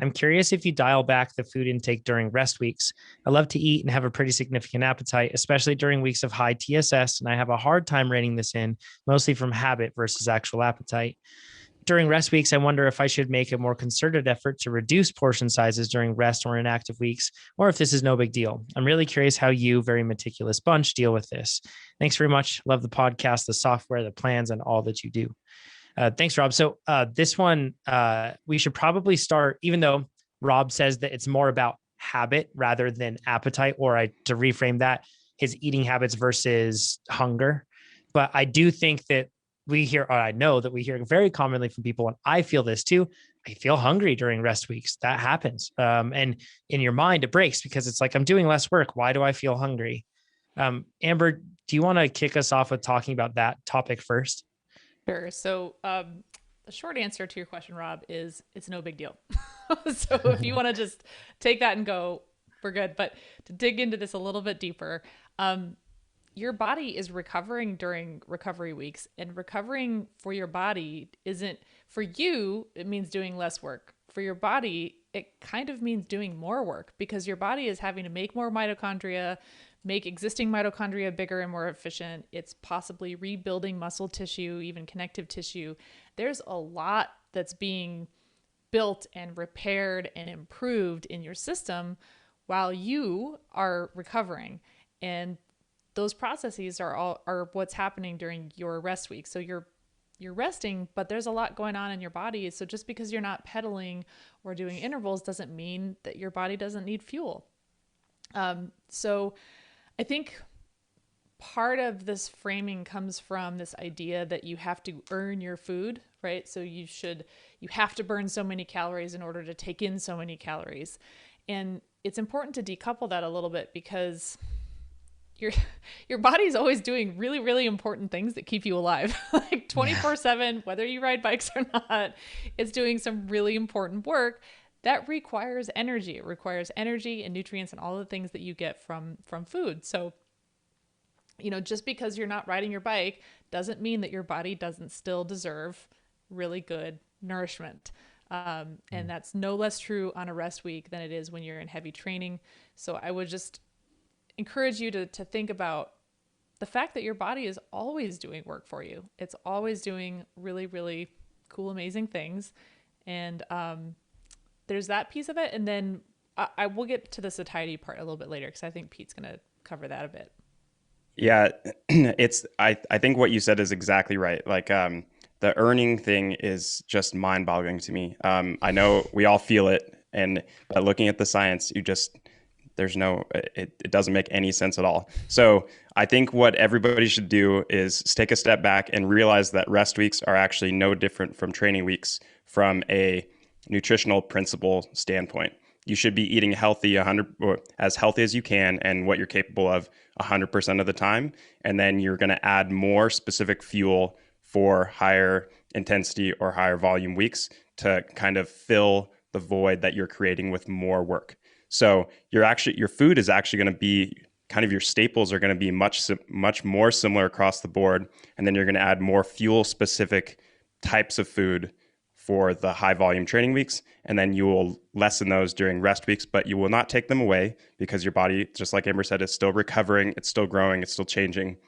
I'm curious if you dial back the food intake during rest weeks. I love to eat and have a pretty significant appetite, especially during weeks of high TSS, and I have a hard time reining this in, mostly from habit versus actual appetite. During rest weeks, I wonder if I should make a more concerted effort to reduce portion sizes during rest or inactive weeks, or if this is no big deal. I'm really curious how you, very meticulous bunch, deal with this. Thanks very much. Love the podcast, the software, the plans, and all that you do. Thanks, Rob. So this one, we should probably start, even though Rob says that it's more about habit rather than appetite, or to reframe that, his eating habits versus hunger. But I do think that we hear, or I know that we hear very commonly from people, and I feel this too. I feel hungry during rest weeks. That happens. And in your mind, it breaks because it's like, I'm doing less work. Why do I feel hungry? Amber, do you want to kick us off with talking about that topic first? Sure. So, the short answer to your question, Rob, is it's no big deal. So, if you want to just take that and go, we're good. But to dig into this a little bit deeper, your body is recovering during recovery weeks, and recovering for your body isn't for you, it means doing less work. For your body, it kind of means doing more work because your body is having to make more mitochondria, make existing mitochondria bigger and more efficient. It's possibly rebuilding muscle tissue, even connective tissue. There's a lot that's being built and repaired and improved in your system while you are recovering. And those processes are what's happening during your rest week. So you're resting, but there's a lot going on in your body. So just because you're not pedaling or doing intervals doesn't mean that your body doesn't need fuel. So I think part of this framing comes from this idea that you have to earn your food, right? So you have to burn so many calories in order to take in so many calories. And it's important to decouple that a little bit because your body's always doing really, really important things that keep you alive. Like 24/7, whether you ride bikes or not, it's doing some really important work that requires energy. It requires energy and nutrients and all the things that you get from food. So, just because you're not riding your bike doesn't mean that your body doesn't still deserve really good nourishment. And that's no less true on a rest week than it is when you're in heavy training. So I would just encourage you to think about the fact that your body is always doing work for you. It's always doing really, really cool, amazing things. And there's that piece of it. And then I will get to the satiety part a little bit later because I think Pete's going to cover that a bit. Yeah, I think what you said is exactly right. Like the earning thing is just mind-boggling to me. I know we all feel it, but looking at the science, it doesn't make any sense at all. So I think what everybody should do is take a step back and realize that rest weeks are actually no different from training weeks from a nutritional principle standpoint. You should be eating healthy, or as healthy as you can and what you're capable of 100% of the time. And then you're going to add more specific fuel for higher intensity or higher volume weeks to kind of fill the void that you're creating with more work. So your food is actually going to be kind of your staples are going to be much more similar across the board. And then you're going to add more fuel specific types of food for the high volume training weeks. And then you will lessen those during rest weeks, but you will not take them away because your body, just like Amber said, is still recovering. It's still growing. It's still changing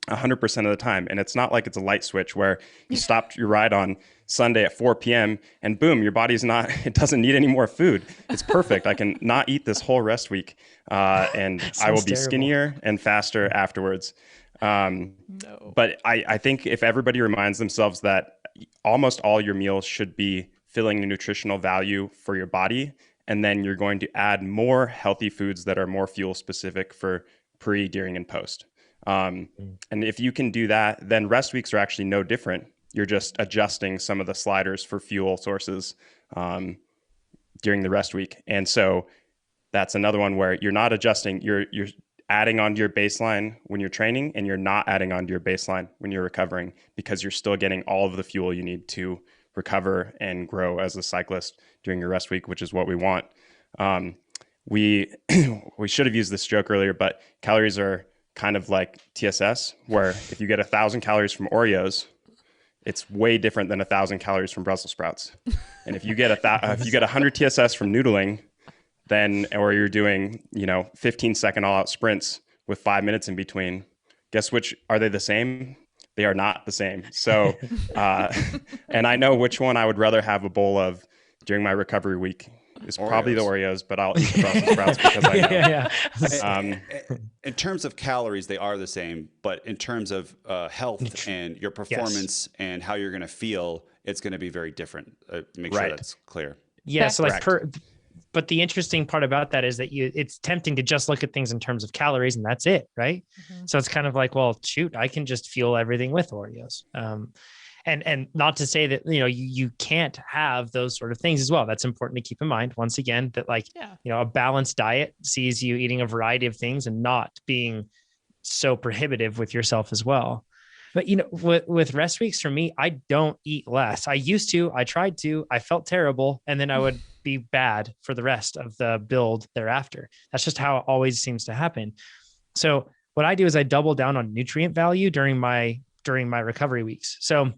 100% of the time. And it's not like it's a light switch where you stopped your ride on Sunday at 4 p.m. and boom, your body's it doesn't need any more food. It's perfect. I can not eat this whole rest week and I will be terrible. skinnier and faster afterwards. No. But I think if everybody reminds themselves that almost all your meals should be filling the nutritional value for your body, and then you're going to add more healthy foods that are more fuel specific for pre, during, and post. And if you can do that, then rest weeks are actually no different. You're just adjusting some of the sliders for fuel sources during the rest week. And so that's another one where you're not adjusting, you're adding onto your baseline when you're training, and you're not adding onto your baseline when you're recovering, because you're still getting all of the fuel you need to recover and grow as a cyclist during your rest week, which is what we want. We should have used this joke earlier, but calories are kind of like TSS, where if you get 1,000 calories from Oreos, it's way different than 1,000 calories from Brussels sprouts. And if you get if you get 100 TSS from noodling, then, or you're doing, 15-second all-out sprints with 5 minutes in between, guess which, are they the same? They are not the same. So, and I know which one I would rather have a bowl of during my recovery week. It's probably the Oreos, but I'll eat the Brussels sprouts because I know. In terms of calories, they are the same, but in terms of health and your performance and how you're going to feel, it's going to be very different. Make sure that's clear. Yeah. So but the interesting part about that is that it's tempting to just look at things in terms of calories and that's it. Right. Mm-hmm. So it's kind of like, well, shoot, I can just fuel everything with Oreos. And not to say that, you can't have those sort of things as well. That's important to keep in mind. Once again, that a balanced diet sees you eating a variety of things and not being so prohibitive with yourself as well. But, with rest weeks for me, I don't eat less. I used to, I tried to, I felt terrible. And then I would be bad for the rest of the build thereafter. That's just how it always seems to happen. So what I do is I double down on nutrient value during my recovery weeks. So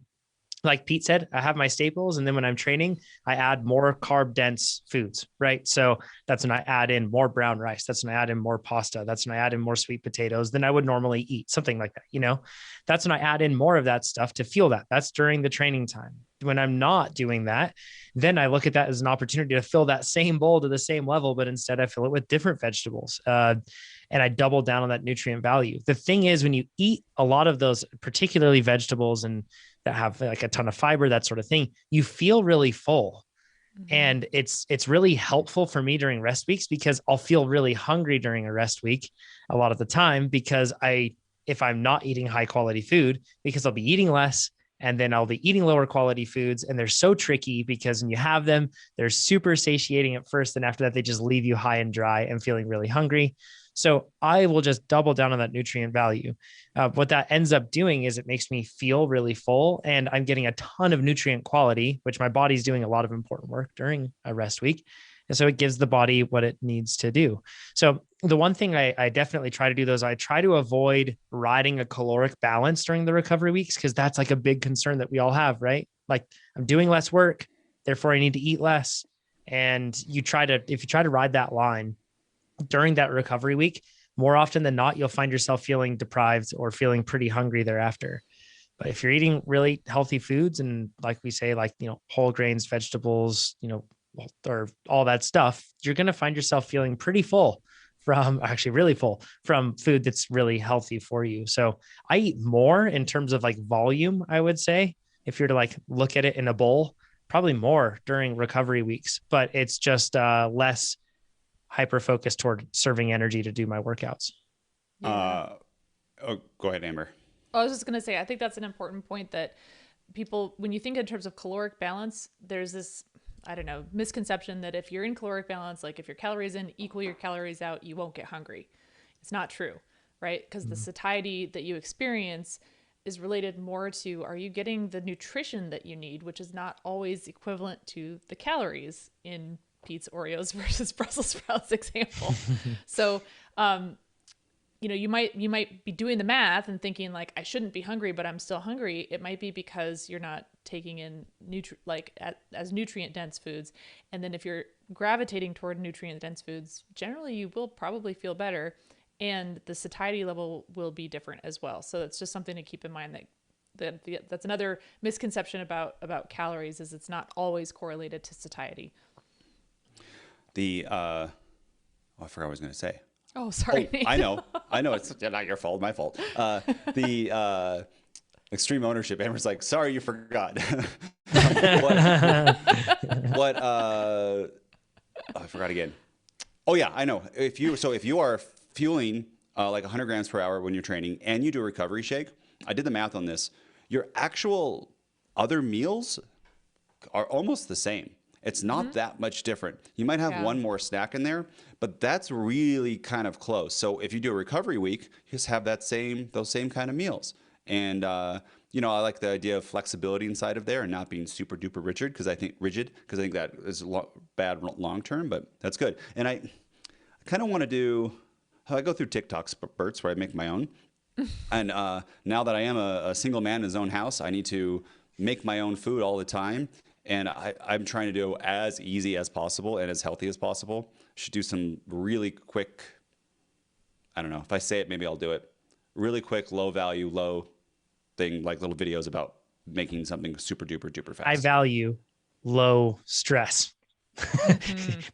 like Pete said, I have my staples. And then when I'm training, I add more carb dense foods, right? So that's when I add in more brown rice. That's when I add in more pasta. That's when I add in more sweet potatoes than I would normally eat, something like that. That's when I add in more of that stuff to fuel that. That's during the training time. When I'm not doing that, then I look at that as an opportunity to fill that same bowl to the same level, but instead I fill it with different vegetables. And I double down on that nutrient value. The thing is, when you eat a lot of those, particularly vegetables and that have like a ton of fiber, that sort of thing, you feel really full. Mm-hmm. And it's really helpful for me during rest weeks because I'll feel really hungry during a rest week a lot of the time because if I'm not eating high quality food, because I'll be eating less and then I'll be eating lower quality foods. And they're so tricky because when you have them, they're super satiating at first. And after that, they just leave you high and dry and feeling really hungry. So I will just double down on that nutrient value. What that ends up doing is it makes me feel really full and I'm getting a ton of nutrient quality, which my body's doing a lot of important work during a rest week. And so it gives the body what it needs to do. So the one thing I definitely try to do is I try to avoid riding a caloric balance during the recovery weeks, because that's like a big concern that we all have, right? Like I'm doing less work, therefore I need to eat less. And if you try to ride that line during that recovery week, more often than not, you'll find yourself feeling deprived or feeling pretty hungry thereafter. But if you're eating really healthy foods and like we say, whole grains, vegetables, or all that stuff, you're going to find yourself feeling pretty full really full from food that's really healthy for you. So I eat more in terms of like volume, I would say, if you're to look at it in a bowl, probably more during recovery weeks, but it's just less hyper-focused toward serving energy to do my workouts. Yeah. Go ahead, Amber. I was just going to say, I think that's an important point that people, when you think in terms of caloric balance, there's this, misconception that if you're in caloric balance, like if your calories in equal your calories out, you won't get hungry. It's not true, right? Because the satiety that you experience is related more to, are you getting the nutrition that you need, which is not always equivalent to the calories in Pete's Oreos versus Brussels sprouts example. So, you might be doing the math and thinking like, I shouldn't be hungry, but I'm still hungry. It might be because you're not taking in as nutrient dense foods. And then if you're gravitating toward nutrient dense foods, generally you will probably feel better and the satiety level will be different as well. So it's just something to keep in mind that's another misconception about calories, is it's not always correlated to satiety. I forgot what I was going to say. Oh, sorry. Oh, I know. It's not your fault. My fault. The extreme ownership. Amber's like, sorry, you forgot. I forgot again. Oh yeah, I know. If you are fueling like 100 grams per hour when you're training and you do a recovery shake, I did the math on this. Your actual other meals are almost the same. It's not that much different. You might have one more snack in there, but that's really kind of close. So if you do a recovery week, you just have those same kind of meals. And I like the idea of flexibility inside of there and not being super duper rigid because I think that is bad long term, but that's good. And I kind of want to do. I go through TikTok spurts where I make my own. And now that I am a single man in his own house, I need to make my own food all the time. And I'm trying to do as easy as possible and as healthy as possible. Should do some really quick, I don't know, if I say it, maybe I'll do it. Really quick, low value, low thing, like little videos about making something super duper duper fast. High value, low stress.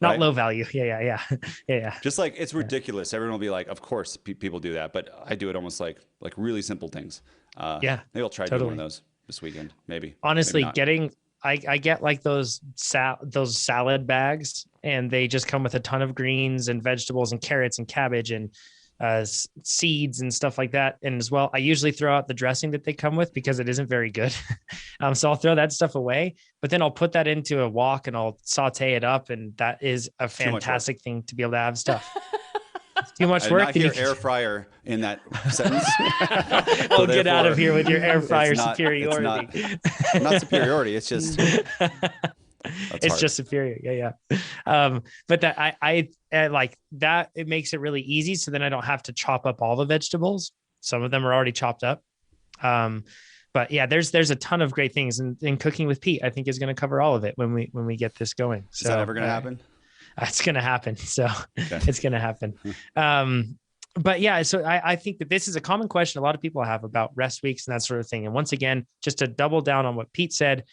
Not Right? low value. Yeah. Just like, it's ridiculous. Everyone will be like, of course people do that, but I do it almost like really simple things. Yeah, Maybe I'll try doing one of those this weekend. Maybe. Honestly, maybe not. I get like those salad bags, and they just come with a ton of greens and vegetables and carrots and cabbage and seeds and stuff like that. And as well, I usually throw out the dressing that they come with because it isn't very good. So I'll throw that stuff away, but then I'll put that into a wok and I'll saute it up. And that is a fantastic thing to be able to have stuff. It's too much work. I did not hear air fryer in that sentence. Oh, get out of here with your air fryer superiority. It's not superiority. It's just... It's just superior. Yeah. But that I like that. It makes it really easy. So then I don't have to chop up all the vegetables. Some of them are already chopped up. But yeah, there's a ton of great things, and cooking with Pete, I think, is going to cover all of it when we get this going. So is that ever going to happen? It's going to happen. So okay. It's going to happen. But yeah, so I think that this is a common question a lot of people have about rest weeks and that sort of thing. And once again, just to double down on what Pete said,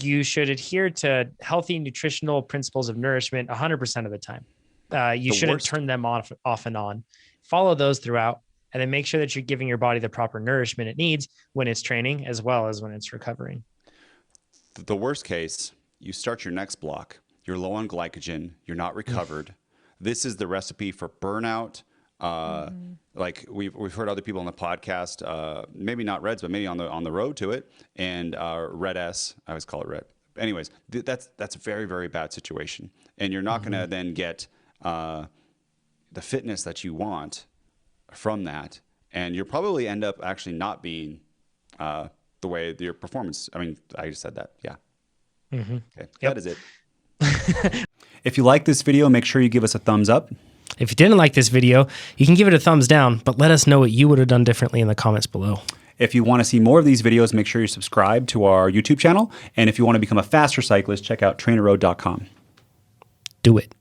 you should adhere to healthy nutritional principles of nourishment 100% of the time. You shouldn't turn them off and on. Follow those throughout, and then make sure that you're giving your body the proper nourishment it needs when it's training as well as when it's recovering. The worst case, you start your next block, you're low on glycogen, you're not recovered. This is the recipe for burnout. Like we've heard other people on the podcast, maybe not Reds, but maybe on the road to it. And Red S, I always call it Red. Anyways, that's a very, very bad situation. And you're not going to then get the fitness that you want from that. And you'll probably end up actually not being the way your performance. I mean, I just said that. Yeah. Okay. Yep. That is it. If you like this video, make sure you give us a thumbs up. If you didn't like this video, you can give it a thumbs down, but let us know what you would have done differently in the comments below. If you want to see more of these videos, make sure you subscribe to our YouTube channel. And if you want to become a faster cyclist, check out TrainerRoad.com. Do it.